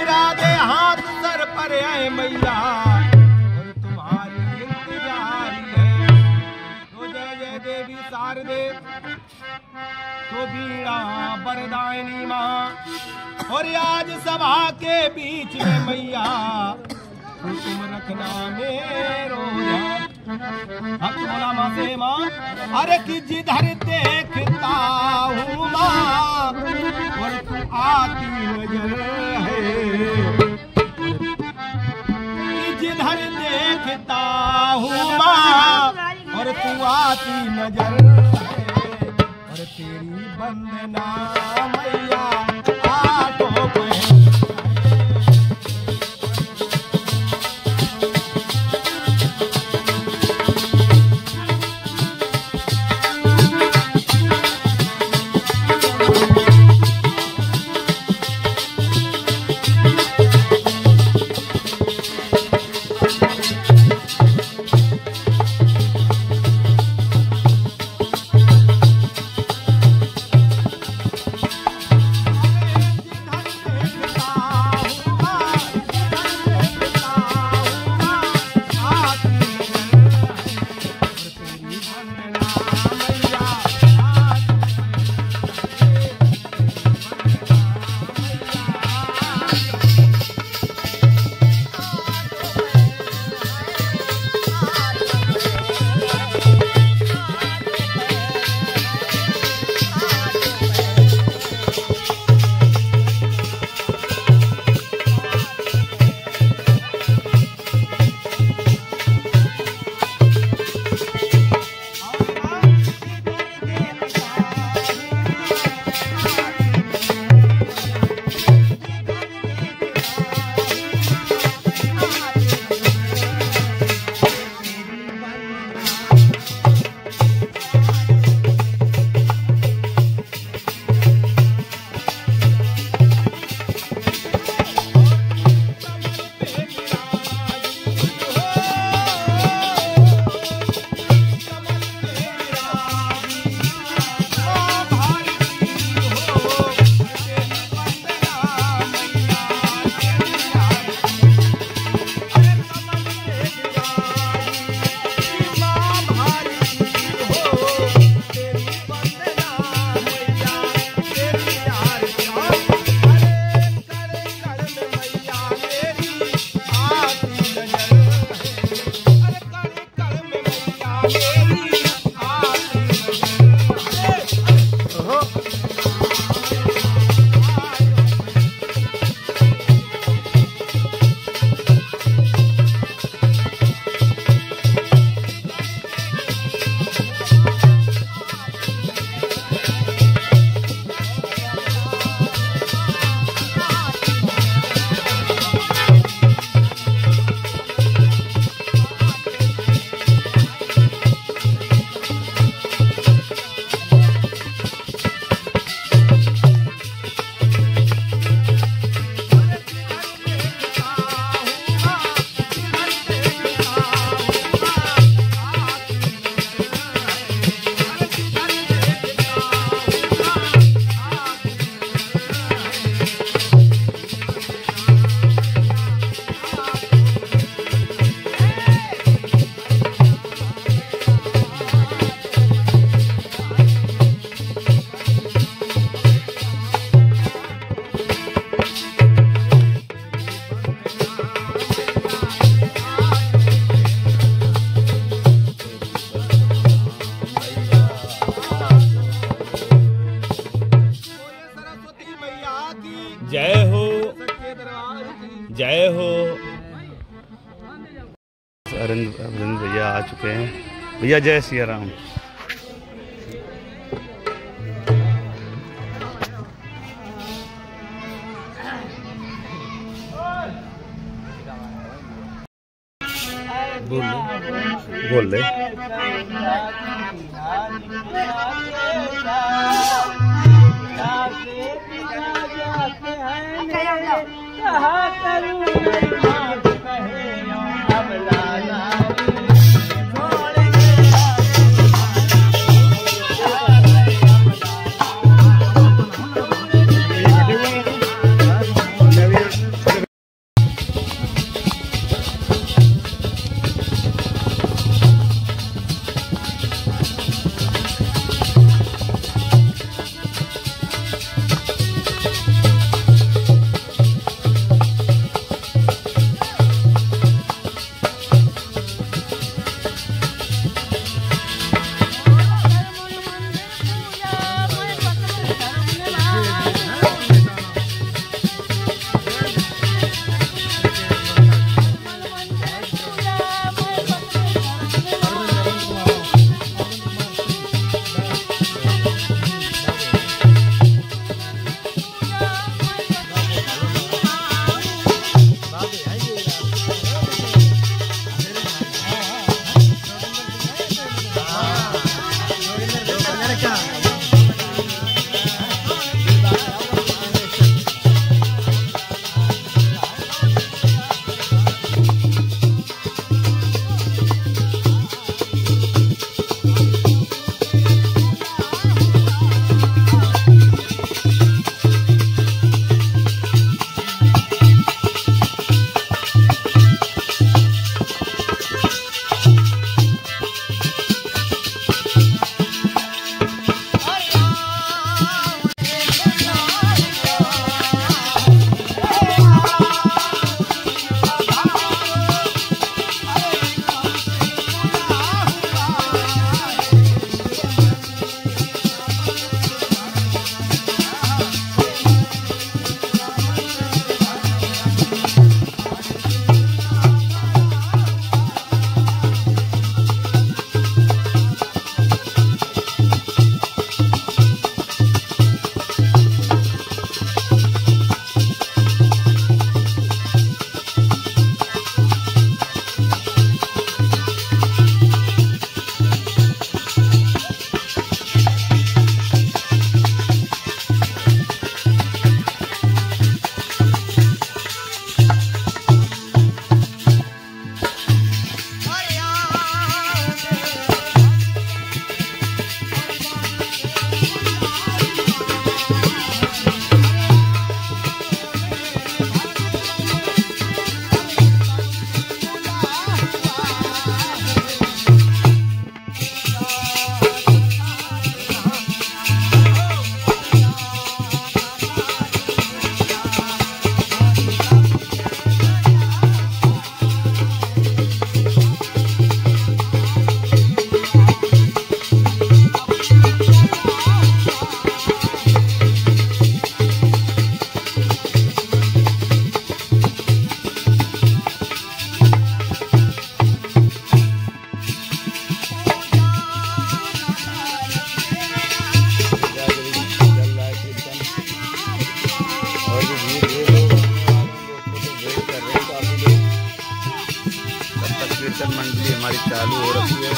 फिरा दे हाथ सर पर है मैया और तुम्हारी इंतजार है। तो जय जय देवी शारदे तो बीड़ा वरदायिनी माँ और आज सभा के बीच में मैया तो तुम रखना मेरो ध्यान। अब बोला माँ से माँ अरे कि जिधर देखता हूँ माँ और तू आती नजर है कि जिधर देखता हूँ माँ और तू आती नजर है और तेरी वंदना मैया आठों पे। जय हो, जय हो। अरविंद भैया आ चुके हैं। भैया जय सिया राम। बोल ले कहा करूं प्रवचन मंडली हमारी चालू हो रही है।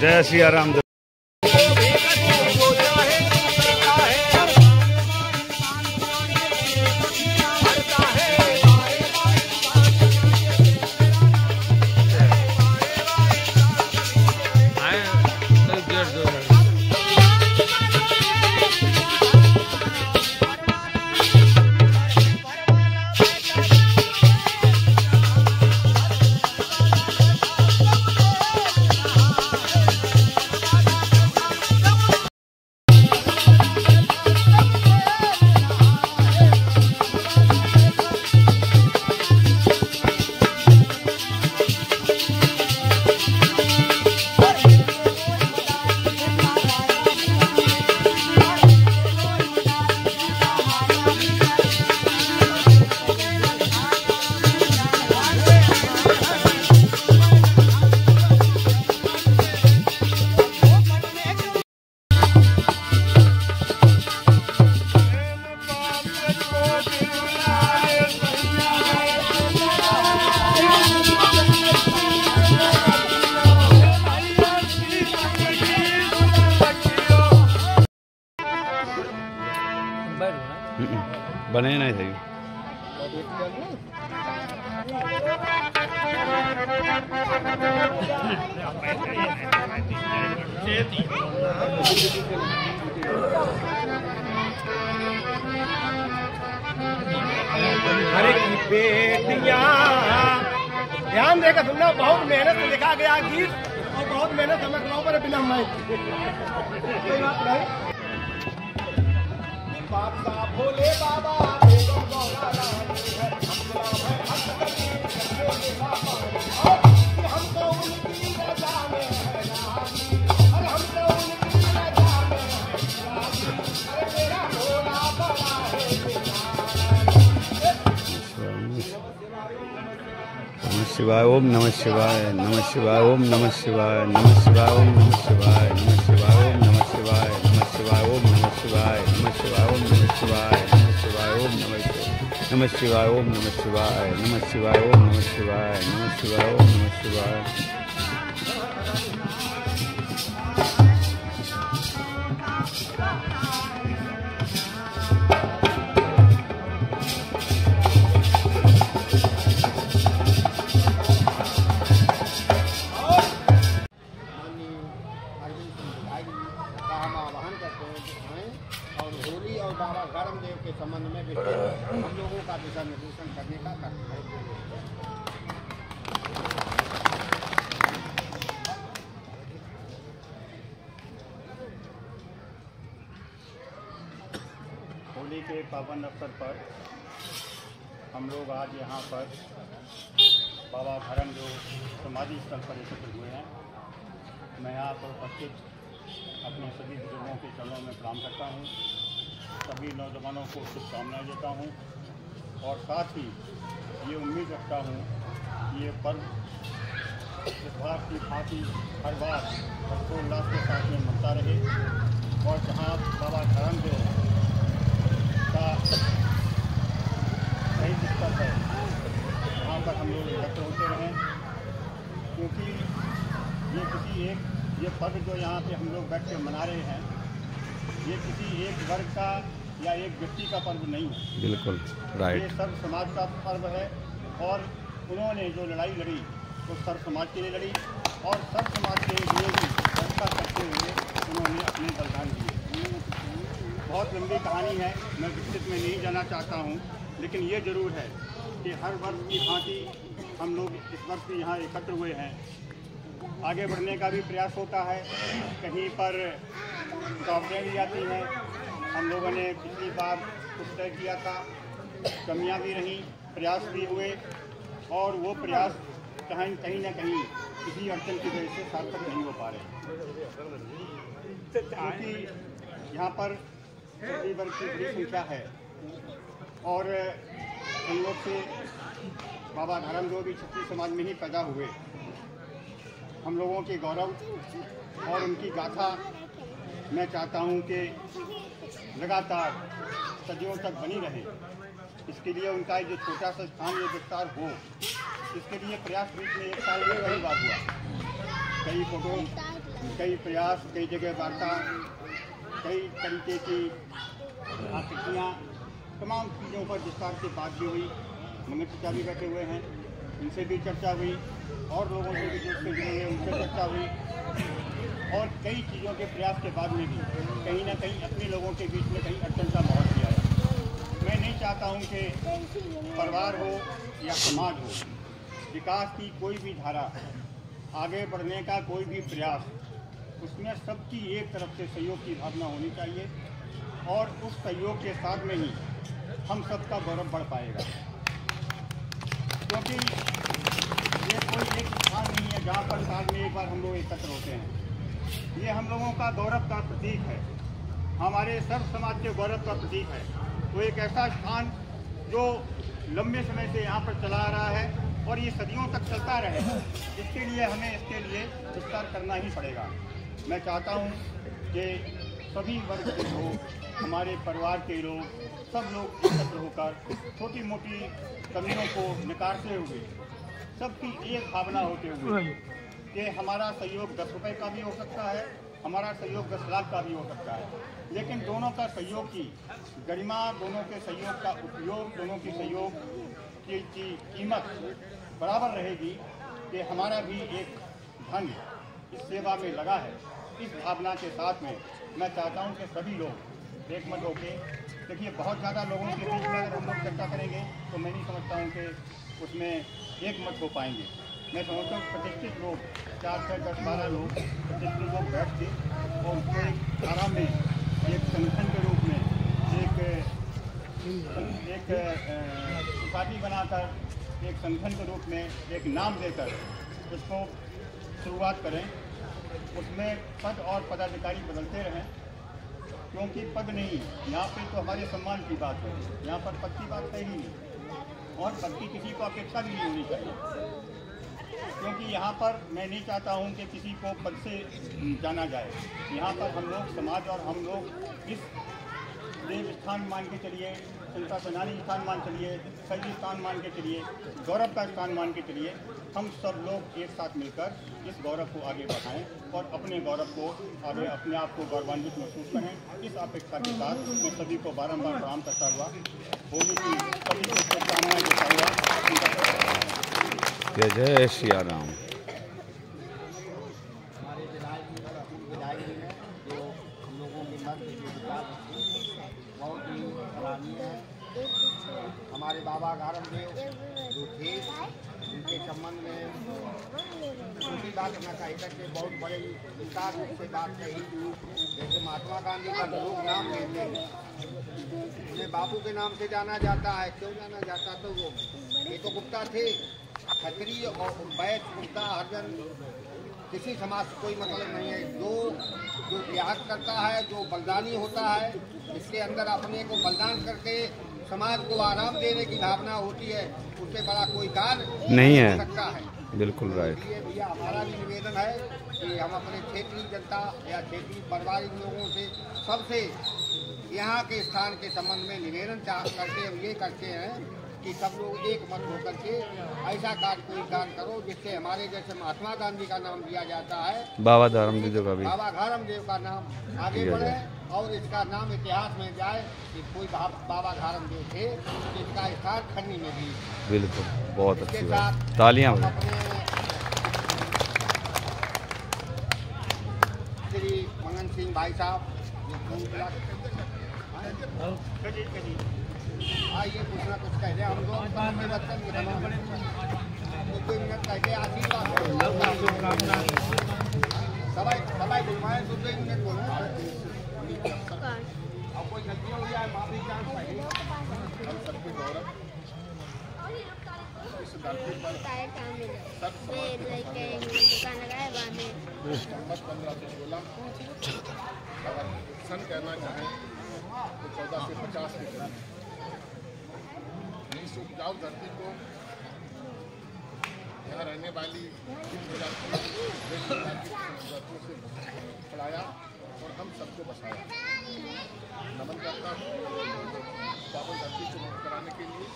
जय सिया राम। बने नहीं थे। अरे की बेटियां ध्यान देकर सुनना, बहुत मेहनत से लिखा गया गीत और बहुत मेहनत समझ रहा हूँ पर बिना माइक कोई बात नहीं। बाबा भोले बाबा हमको उनकी रजा में है राजी, अरे हमको उनकी रजा में है राजी, अरे मेरा भोला बड़ा है। नमः शिवाय। ओम नमः शिवाय। नमः शिवाय। ओम नमः शिवाय। नमः शिवाय। ओम नमः शिवाय। नमः शिवाय। ओम नमः शिवाय। नमः शिवाय। ओम नमः शिवाय। नमः शिवाय। ओम नमः शिवाय। नमः शिवाय। ओम नमः शिवाय। नमः शिवाय। ओम नमः शिवाय। नमः शिवाय। ओम नमः शिवाय। नमः शिवाय। ओम नमः शिवाय। और होली और बाबा धर्मदेव के संबंध में हम लोगों का दिशा निर्देशन करने का कार्य है। होली के पावन अवसर पर हम लोग आज यहाँ पर बाबा धर्मदेव समाधि स्थल पर एकत्र हुए हैं। मैं यहाँ पर उपस्थित अपने सभी बुजुर्गों के चरणों में प्रणाम करता हूँ। सभी नौजवानों को शुभकामनाएं देता हूँ। और साथ ही ये उम्मीद रखता हूँ कि ये पर्व इस बार की भांति हर बार हर्षोल्लास के साथ में मनता रहे और जहाँ बाबा धर्मदेव का सही दिक्कत है वहाँ पर हम लोग एकत्र होते रहें, क्योंकि ये पर्व जो यहाँ पे हम लोग बैठ के मना रहे हैं, ये किसी एक वर्ग का या एक व्यक्ति का पर्व नहीं है। बिल्कुल राइट। ये सर्व समाज का पर्व है और उन्होंने जो लड़ाई लड़ी वो सर्व समाज के लिए लड़ी और सर्व समाज के लिए भी फैसला करते हुए उन्होंने अपने बलिदान दिए। बहुत लंबी कहानी है, मैं विस्तृत में नहीं जाना चाहता हूँ, लेकिन ये ज़रूर है कि हर वर्ष की भांति हम लोग इस वर्ष भी यहाँ एकत्र हुए हैं। आगे बढ़ने का भी प्रयास होता है, कहीं पर रुकावटें भी आती हैं। हम लोगों ने पिछली बार कुछ तय किया था, कमियां भी रहीं, प्रयास भी हुए और वो प्रयास कहीं ना कहीं किसी अड़चन की वजह से सार्थक नहीं हो पा रहे, क्योंकि यहाँ पर सभी वर्ग की बड़ी संख्या है और संयोग से बाबा धर्मदेव भी क्षत्रिय समाज में ही पैदा हुए। हम लोगों के गौरव और उनकी गाथा मैं चाहता हूँ कि लगातार सदियों तक बनी रहे। इसके लिए उनका जो छोटा सा स्थान ये विस्तार हो, इसके लिए प्रयास बीच में एक साल में कई बार हुआ, कई फोटो, कई प्रयास, कई जगह वार्ता, कई तरीके की आकृतियाँ, तमाम चीज़ों पर विस्तार से बात भी हुई। मंगल चाचा भी बैठे हुए हैं, उनसे भी चर्चा हुई और लोगों से भी जिससे जुड़े हुए उनसे चर्चा हुई और कई चीज़ों के प्रयास के बाद में भी कहीं ना कहीं अपने लोगों के बीच में कहीं अड़चन का माहौल किया है। मैं नहीं चाहता हूं कि परिवार हो या समाज हो, विकास की कोई भी धारा, आगे बढ़ने का कोई भी प्रयास, उसमें सबकी एक तरफ से सहयोग की भावना होनी चाहिए और उस सहयोग के साथ में ही हम सबका गौरव बढ़ पाएगा। क्योंकि ये कोई एक स्थान नहीं है जहाँ पर साल में एक बार हम लोग एकत्र होते हैं। ये हम लोगों का गौरव का प्रतीक है, हमारे सर्व समाज के गौरव का प्रतीक है। तो एक ऐसा स्थान जो लंबे समय से यहाँ पर चला आ रहा है और ये सदियों तक चलता रहे, इसके लिए हमें इसके लिए विस्तार करना ही पड़ेगा। मैं चाहता हूँ कि सभी वर्ग के लोग, हमारे परिवार के लोग, सब लोग एकत्र होकर छोटी मोटी कमियों को निकारते हुए सबकी एक भावना होते हुए कि हमारा सहयोग 10 रुपये का भी हो सकता है, हमारा सहयोग 10 लाख का भी हो सकता है, लेकिन दोनों का सहयोग की गरिमा, दोनों के सहयोग का उपयोग, दोनों की सहयोग की कीमत बराबर रहेगी कि हमारा भी एक धन इस सेवा में लगा है। इस भावना के साथ में मैं चाहता हूं कि सभी लोग एक मत होके, देखिए बहुत ज़्यादा लोगों के बीच में अगर हम लोग चर्चा करेंगे तो मैं नहीं समझता हूं कि उसमें एक मत हो पाएंगे। मैं समझता हूँ प्रतिष्ठित लोग 4 से 10 12 लोग प्रतिष्ठित लोग बैठ के और उसको एक आराम में एक संगठन के रूप में एक सोसाइटी बनाकर एक संगठन के रूप में एक नाम देकर उसको शुरुआत करें। उसमें पद और पदाधिकारी बदलते रहें, क्योंकि पद नहीं, यहाँ पे तो हमारे सम्मान की बात है, यहाँ पर पद की बात है ही नहीं और पद की किसी को अपेक्षा भी नहीं होनी चाहिए। क्योंकि यहाँ पर मैं नहीं चाहता हूँ कि किसी को पद से जाना जाए। यहाँ पर हम लोग समाज और हम लोग इस देव स्थान मान के चलिए, जनता सेनानी स्थान मान चलिए, शहीद स्थान मान के चलिए, गौरव का स्थान मान के चलिए, हम सब लोग एक साथ मिलकर इस गौरव को आगे बढ़ाएं और अपने गौरव को आगे, अपने आप को गौरवान्वित महसूस करें। इस अपेक्षा के साथ मैं सभी को बारंबार प्रणाम करता हुआ होली की सभी को शुभकामनाएं देता हुआ जय जय श्री राम। हमारे विधायक जी ने जो हम लोगों के मन के विकास बहुत ही सराहनीय है। हमारे बाबा धर्मदेव जो थे, उनके संबंध में उनकी बात करना चाहिए कि बहुत बड़े विस्तार रूप से बात कही। जैसे महात्मा गांधी का लोग नाम लेते हैं, उन्हें बापू के नाम से जाना जाता है। क्यों जाना जाता? तो वो ये तो गुप्ता थे, क्षत्रिय और वैश्य, गुप्ता, हरिजन, किसी समाज से कोई मतलब नहीं है। जो त्याग करता है, जो बलिदानी होता है, इसके अंदर अपने को बलिदान करके समाज को आराम देने की भावना होती है, उससे बड़ा कोई कार्य नहीं है। सकता है। बिल्कुल राइट। इसलिए भैया हमारा भी निवेदन है कि हम अपने क्षेत्रीय जनता या क्षेत्रीय पारिवारिक लोगों से सबसे यहाँ के स्थान के संबंध में निवेदन करते हम ये करते हैं कि सब लोग एक मत होकर के ऐसा कोई कार्य करो जिससे हमारे जैसे महात्मा गांधी का नाम दिया जाता है, बाबा धर्मदेव का भी, बाबा धर्मदेव का नाम आगे बढ़े और इसका नाम इतिहास में जाए कि कोई बाबा धर्मदेव थे, जिसका स्थान खन्नी में भी। बिल्कुल, बहुत अच्छी इसके बात, साथ तालियां। हम अपने श्री मंगन सिंह भाई साहब आइए कुछ ना कुछ कह दे, हम लोग परिवर्तन के तमाम 2 मिनट कह दे, आशीर्वाद सबाई बुलवाएं, 2 मिनट बोलो और कोई गलती हो जाए माफी चांस पाइए। हम सबके गौरव इस धरती पर सब दुकान लगाए बाद में 15 से 16 अगर सन कहना चाहें तो 14 से 50 के करीब इस उपजाऊ धरती को यहाँ रहने वाली जरूरतों से पढ़ाया और हम सबको बसाया। नमन करता हूँ पावन धरती को मुक्त कराने के लिए।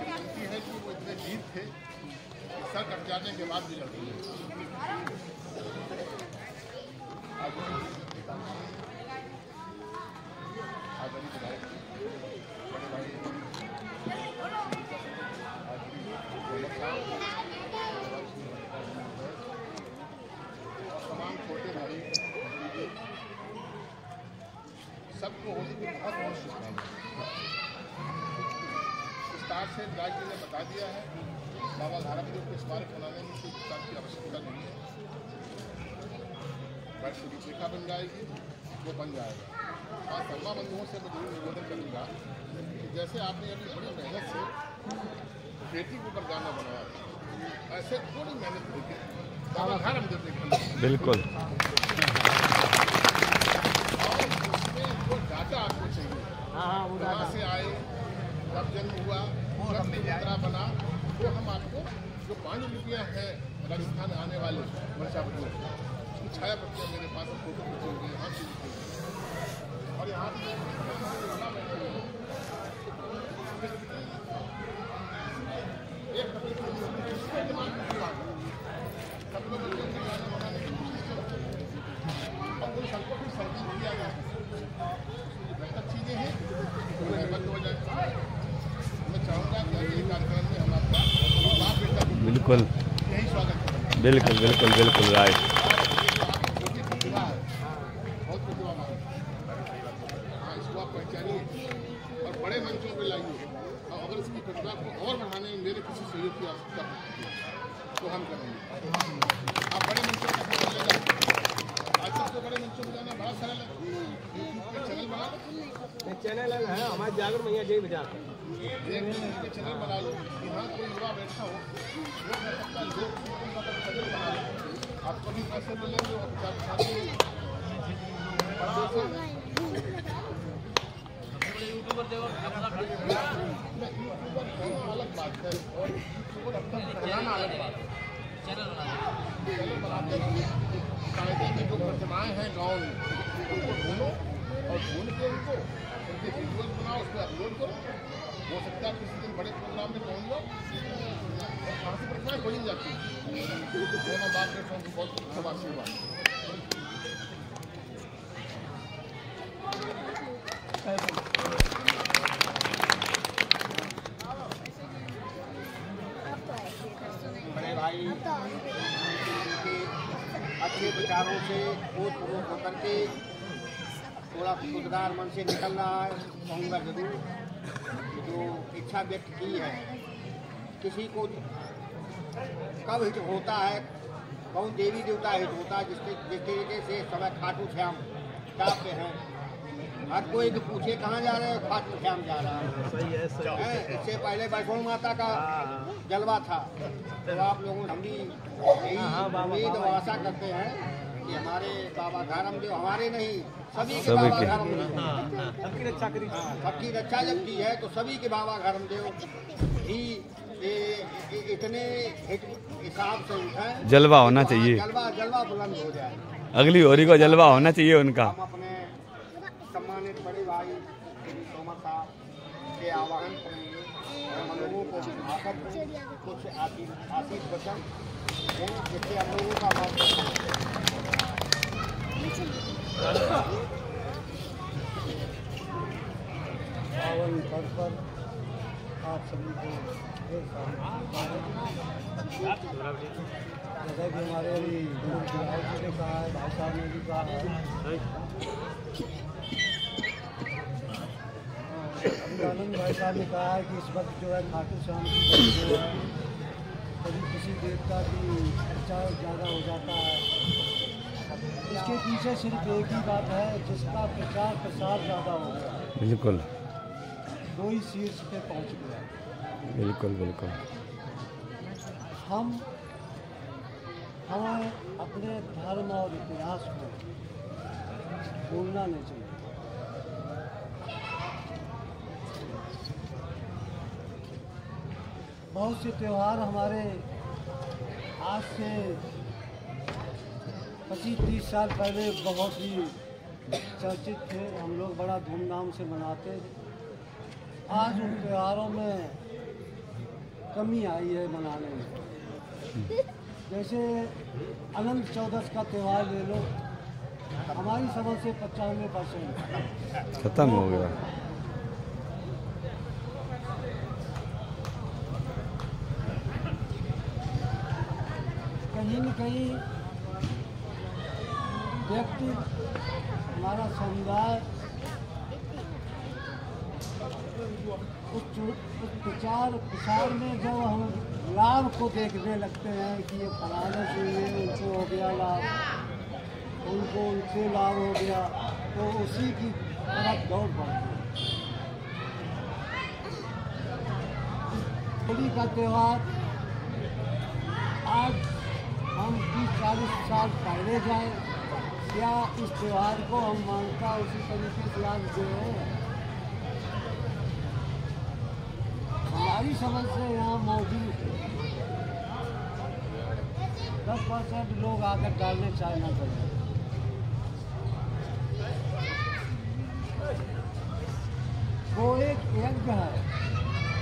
विनती है कि वो इतने वीर थे कि सर कट जाने के बाद भी लड़ते तमाम छोटे भाई सबको होली की बहुत बहुत शुभकामनाएं। विस्तार से राज जी ने बता दिया है, बाबा धर्मदेव को स्मारक बनाने में कोई विस्तार की आवश्यकता नहीं है। वर्ष की रेखा बन जाएगी, वो बन जाएगा। और सर्मा बंधुओं से मैं जरूर निवेदन करूँगा कि जैसे आपने अभी बड़ी मेहनत से बेटी के ऊपर गाना बनाया, ऐसे थोड़ी मेहनत करके बाबा धर्मदेव देखना। बिल्कुल, और उसमें जो डाटा आपको चाहिए, कहाँ से आए, कब जन्म हुआ, कब यात्रा बना, वो हम आपको जो 5 लिपियाँ हैं राजस्थान आने वाले वर्षावधियों की छाया प्रतियाँ मेरे पास फोटो खींची हुई यहाँ से और यहाँ एक सब लोग बनाने की कोशिश करते हैं और उन सबको भी संगीत किया जाए। बेहतर चीज़ें हैं उन्हें बंद हो जाए। मैं चाहूँगा कि अगले कार्यक्रम में हम आपका बाप बेटा बिल्कुल, यही स्वागत करेंगे। बिल्कुल, बिल्कुल, बिल्कुल राइट। बहुत प्रतिभावान है, हाँ, इसको आप पहचानिए और बड़े मंचों पर लाइए। और अगर इसकी प्रतिभा को और बढ़ाने में मेरे किसी सहयोग की आवश्यकता होती है तो हम करेंगे। आप बड़े मंचों पर आजकल तो बड़े मंचों पर जाना बड़ा सरल है। यूट्यूब चैनल बना लो, चैनल है हमारे जागर मैया जय बाजार चैनल बना लो। यहाँ कोई युवा बैठा हो, वो कर सकता है, लोग चैनल बना लो, आपको भी पैसे मिलेंगे और बड़ा आसान है। यूट्यूबर अलग बात है और यूट्यूबर अपना बनाना अलग बात है। चैनल बनाते कायदे में जो प्रतिमाएँ हैं गाँव में उनको ढूंढो और ढूंढ के उनको उनके वीडियोज बनाओ, उस पर अपलोड करो। हो सकता है किसी दिन बड़े प्रोग्राम में पहुँच जाओ और वहाँ से प्रतिमाएँ खोली जाती हैं। दोनों बात में बहुत सब आशीर्वाद। बड़े भाई अच्छे विचारों से ओतप्रोत होकर के थोड़ा खुदगार मन से निकल रहा है, कहूँगा जरूर। जो इच्छा व्यक्त की है, किसी को कब हित होता है, कौन देवी देवता हित होता है, जिस तरीके से समय खाटू श्याम जाते हैं। हर कोई तो पूछे कहाँ जा रहे हो, खाटू श्याम जा रहा है। इससे पहले वैष्णो माता का जलवा था, तो आप लोगों हम भी यही उम्मीद और आशा करते हैं कि हमारे बाबा धर्मदेव हमारे नहीं सभी के बाबा धर्मदेव सबकी रक्षा करी। सबकी रक्षा जब की है तो सभी के बाबा धर्मदेव ही इतने हिसाब से उठाएं, जलवा होना चाहिए, जलवा बुलंद हो जाए। अगली होरी को जलवा होना चाहिए उनका। हम अपने सम्मानित बड़े भाई तोमर साहब के आह्वान करेंगे और हम लोगों को आकर कुछ आशीष वचन दें जिससे हम लोगों का पावन पर्व पर आप सभी को जैसा कि हमारे अभी बिहार जी ने कहा है, भाई साहब ने भी कहा है, आनंद भाई साहब ने कहा है कि इस वक्त जो है खाटू श्याम की जो है कभी किसी देवता की चर्चा ज़्यादा हो जाता है। इसके पीछे सिर्फ एक ही बात है, जिसका प्रचार प्रसार ज़्यादा हो गया, बिल्कुल वो ही शीर्ष पे पहुंच गया। बिल्कुल बिल्कुल। हमें अपने धर्म और इतिहास को भूलना नहीं चाहिए। बहुत से त्यौहार हमारे आज से 25-30 साल पहले बहुत ही चर्चित थे, हम लोग बड़ा धूमधाम से मनाते थे। आज उन त्योहारों में कमी आई है मनाने में। जैसे अनंत चौदस का त्यौहार ले लो, हमारी समझ से 95% खत्म हो गया। कहीं न कहीं व्यक्ति, हमारा समुदाय उस प्रचार प्रसार में जब हम लाभ को देखने लगते हैं कि ये फलाने से ये उनको हो गया लाभ, उनको उनसे लाभ हो गया, तो उसी की तरफ दौड़ पड़ती है। होली का त्यौहार आज हम 30-40 साल पहले जाए, क्या इस त्यौहार को हम मानता उसी तरीके से आज जो है हमारी समझ से यहाँ मौजूद 10% लोग आकर डालने चाइना करें। वो एक यज्ञ है,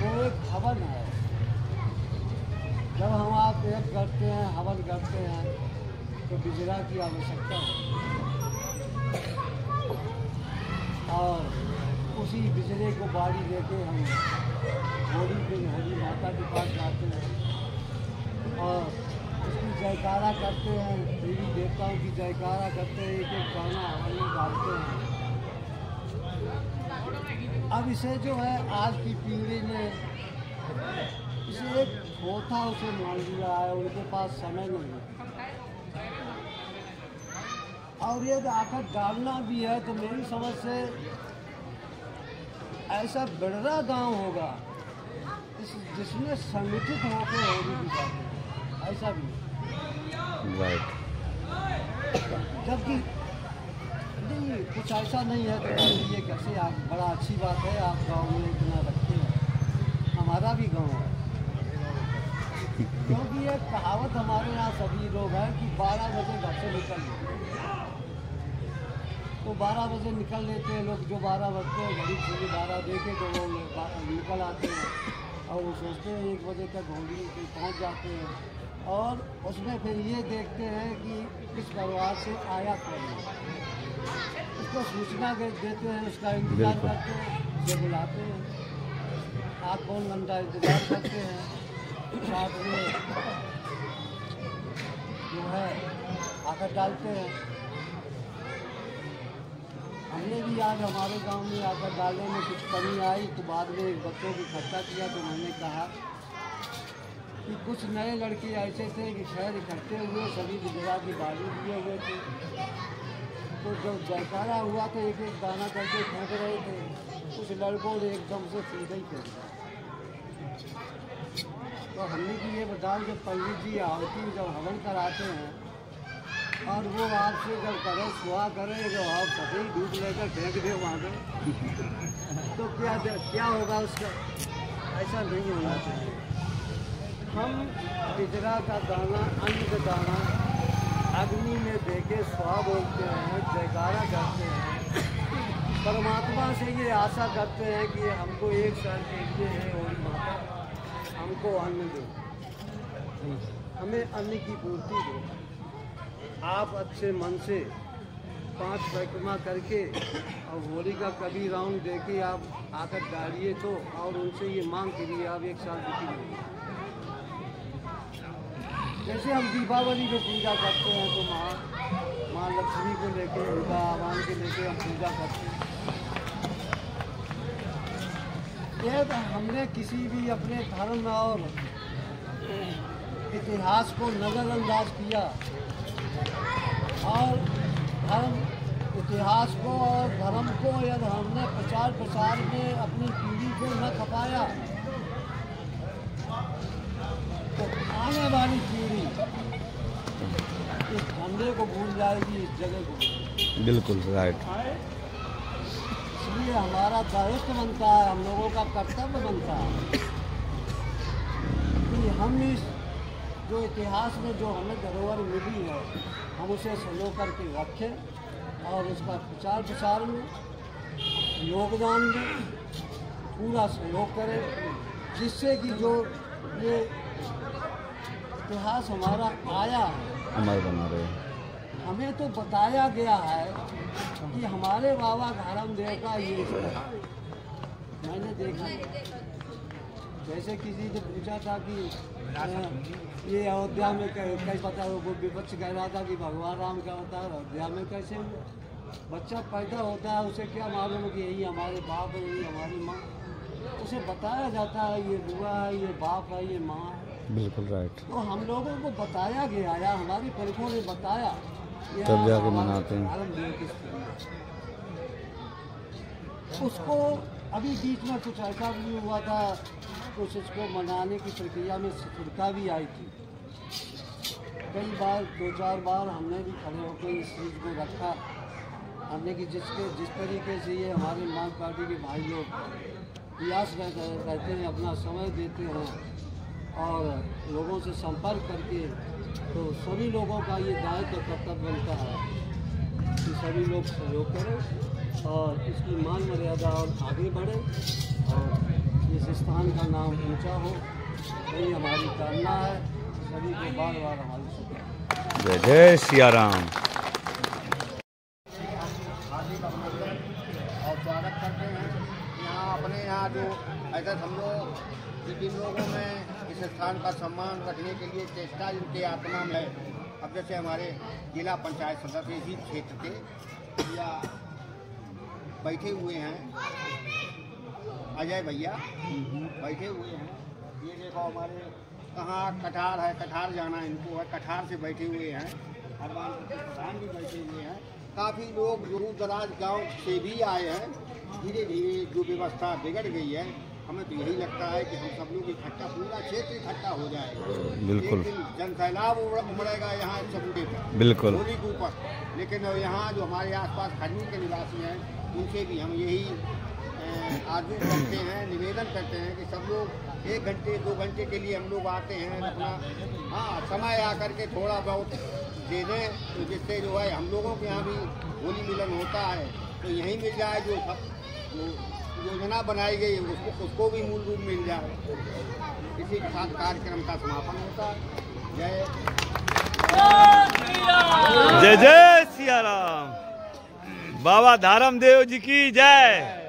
वो एक हवन है। जब हम आप यज्ञ करते हैं, हवन करते हैं, तो बिजला की आवश्यकता है और उसी बिजले को बाड़ी देके हम होली माता के पास जाते हैं और उसकी जयकारा करते हैं, देवी देवताओं की जयकारा करते हैं, एक एक गाना हवन में गाते हैं। अब इसे जो है आज की पीढ़ी ने इसे एक थोथा उसे मान लिया है, उनके पास समय नहीं है। और ये आकर डालना भी है तो मेरी समझ से ऐसा बड़ा गांव होगा जिसमें संगठित होकर होली भी जाते हैं, ऐसा भी राइट। जबकि नहीं कुछ ऐसा नहीं है तो ये कैसे आप, बड़ा अच्छी बात है आप गांव में इतना रखते हैं, हमारा भी गांव है। क्योंकि ये कहावत हमारे यहाँ सभी लोग हैं कि 12 बजे घर से निकल लेते हैं, तो 12 बजे निकल लेते हैं लोग, जो 12 बजते हैं घड़ी से 12 देके तो वो निकल आते हैं और वो सोचते हैं 1 बजे तक होली पे पहुँच जाते हैं और उसमें फिर ये देखते हैं कि किस परिवार से आया कौन है, उसको सूचना देते हैं, उसका इंतजार करते हैं, उसे बुलाते हैं, आप कौन घंटा इंतजार करते हैं, साथ में जो है आकर डालते हैं। हमने भी आज हमारे गांव में आकर डालने में कुछ कमी आई तो बाद में एक बच्चों को इकट्ठा किया तो उन्होंने कहा कि कुछ नए लड़के ऐसे थे कि खैर इकट्ठे हुए, सभी बिजला की बाली लिए हुए थे, तो जब जयकारा हुआ तो एक एक गाना करके फेंक रहे थे, कुछ लड़कों ने एकदम से सीधे ही फेंक दिया। तो हमने कि ये बताया जब पंडित जी आरती जब हवन कराते हैं और वो आपसे जब करे सुहा करे जो आप सभी डूब लेकर फेंक दे वहाँ पे तो क्या होगा उसका? ऐसा नहीं होना चाहिए। हम बिजरा का दाना, अन्न का दाना अग्नि में देके सुहा बोलते हैं, जयकारा करते हैं, परमात्मा से ये आशा करते हैं कि हमको एक साल के लिए है और माता हमको अन्न दो, हमें अन्न की पूर्ति दो। आप अच्छे मन से 5 परिक्रमा करके और होली का कभी राउंड देके आप आकर डालिए तो, और उनसे ये मांग करिए आप 1 साल दुखी होंगे। जैसे हम दीपावली में पूजा करते हैं तो माँ लक्ष्मी को लेके, उनका आह्वान के लेके हम पूजा करते हैं। यह तो हमने किसी भी अपने धर्म और इतिहास को नज़रअंदाज किया और धर्म, इतिहास को और धर्म को यदि हमने प्रचार प्रसार में अपनी पीढ़ी को न खपाया तो आने वाली पीढ़ी इस झंडे को भूल जाएगी, इस जगह को। बिल्कुल राइट। इसलिए हमारा दायित्व बनता है, हम लोगों का कर्तव्य बनता है कि हम इस जो इतिहास में जो हमें धरोहर मिली है हम उसे संजो करके रखें और उसका प्रचार प्रसार में योगदान में पूरा सहयोग करें, जिससे कि जो ये इतिहास हमारा आया है अमर बना रहे। हमें तो बताया गया है कि हमारे बाबा धर्मदेव का ये मैंने देखा। जैसे किसी ने पूछा था कि ये अयोध्या में कैसे पता हो, वो विपक्ष कह रहा था कि भगवान राम का अवतार अयोध्या में कैसे हुआ? बच्चा पैदा होता है उसे क्या मालूम कि यही हमारे बाप है, यही हमारी माँ। उसे बताया जाता है ये बुआ है, ये बाप है, ये माँ है। बिल्कुल राइट। तो हम लोगों को बताया गया या हमारी पुरखों ने बताया, तब जाके मनाते हैं। उसको अभी बीच में कुछ ऐसा भी हुआ था, कुछ इसको मनाने की प्रक्रिया में शिथिलता भी आई थी। कई बार 2-4 बार हमने भी खड़े होकर इस चीज़ को रखा हमने कि जिस तरीके से ये हमारे मार्क्स पार्टी के भाई लोग प्रयास करते हैं, अपना समय देते हैं और लोगों से संपर्क करके, तो सभी लोगों का ये दायित्व कर्तव्य बनता है कि सभी लोग सहयोग करें और इसकी मान मर्यादा और आगे बढ़े और इस स्थान का नाम ऊंचा हो, यही हमारी कामना है। सभी को बार बार हमारी शुक्रिया। जय जय सिया राम। और स्वागत करते हैं यहाँ अपने यहाँ जो ऐसा समझो कि जिन लोगों में इस स्थान का सम्मान रखने के लिए चेष्टा इनके आत्मा में है। अब जैसे हमारे जिला पंचायत सदस्य इसी क्षेत्र के या बैठे हुए हैं, अजय भैया बैठे हुए हैं। ये देखो हमारे कहाँ कठार है, कठार जाना इनको है, कठार से बैठे हुए हैं। हरवान प्रधान भी बैठे हुए हैं। काफ़ी लोग दूर दराज गाँव से भी आए हैं। धीरे धीरे जो व्यवस्था बिगड़ गई है, हमें तो यही लगता है कि हम सब लोग इकट्ठा, पूरा क्षेत्र इकट्ठा हो जाए। बिल्कुल जन सैलाब उमड़ेगा यहाँ चबूटे पर, बिल्कुल होली के ऊपर। लेकिन यहाँ जो हमारे आसपास खजूर के निवासी हैं उनसे भी हम यही आग्रह करते हैं, निवेदन करते हैं कि सब लोग 1 घंटे 2 घंटे के लिए हम लोग आते हैं, अपना समय आकर के थोड़ा बहुत दे दें, तो जिससे जो है हम लोगों के यहाँ भी होली मिलन होता है तो यहीं मिल जाए। जो योजना बनाई गई उसको भी मूल रूप मिल जाए। इसी के साथ कार्यक्रम का समापन होता है। जय जय सिया राम। बाबा धर्मदेव जी की जय।